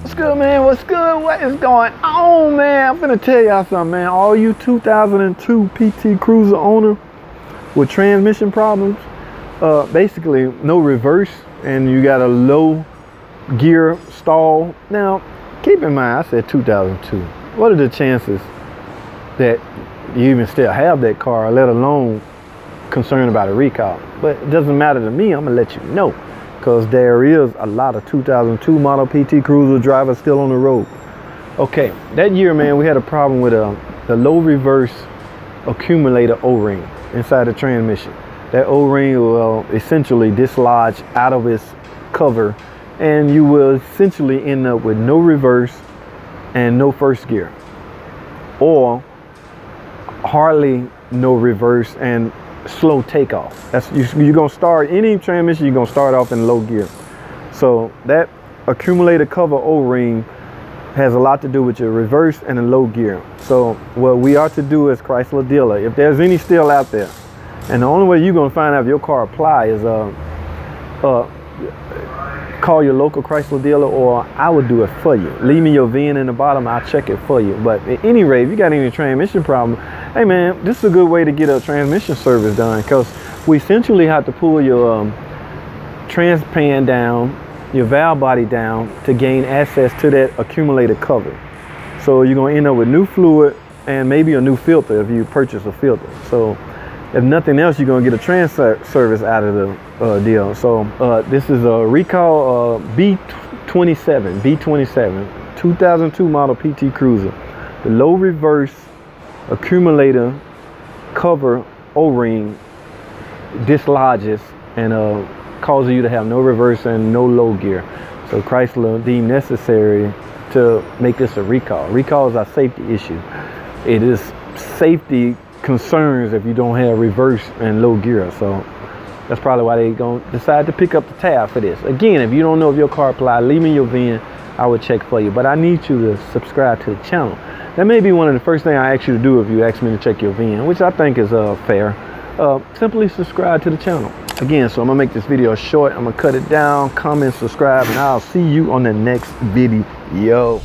What's good, man? What's good? What is going on, man? I'm finna tell y'all something, man. All you 2002 PT Cruiser owner with transmission problems, basically no reverse, and you got a low gear stall. Now, keep in mind, I said 2002. What are the chances that you even still have that car, let alone concerned about a recall? But it doesn't matter to me. I'm gonna let you know, because there is a lot of 2002 model PT Cruiser drivers still on the road. Okay, that year, man, we had a problem with the low reverse accumulator O-ring inside the transmission. That O-ring will essentially dislodge out of its cover, and you will essentially end up with no reverse and no first gear, or hardly no reverse and slow takeoff. That's you're gonna start any transmission, you're gonna start off in low gear. So that accumulator cover O-ring has a lot to do with your reverse and a low gear. So what we are to do as Chrysler dealer, if there's any still out there, and the only way you're gonna find out if your car apply is call your local Chrysler dealer, or I would do it for you. Leave me your VIN in the bottom, I'll check it for you. But at any rate, if you got any transmission problem, hey man, this is a good way to get a transmission service done, because we essentially have to pull your trans pan down, your valve body down, to gain access to that accumulator cover. So you're gonna end up with new fluid and maybe a new filter if you purchase a filter. So if nothing else, you're gonna get a trans service out of the deal. So this is a recall B27, 2002 model PT Cruiser. The low reverse accumulator cover O-ring dislodges and causes you to have no reverse and no low gear. So Chrysler deemed necessary to make this a recall. Recall is a safety issue. It is safety concerns if you don't have reverse and low gear. So that's probably why they gonna decide to pick up the tab for this. Again, if you don't know if your car apply, leave me your VIN, I will check for you. But I need you to subscribe to the channel. That may be one of the first things I ask you to do if you ask me to check your VIN, which I think is fair. Simply subscribe to the channel. Again, so I'm gonna make this video short. I'm gonna cut it down, comment, subscribe, and I'll see you on the next video.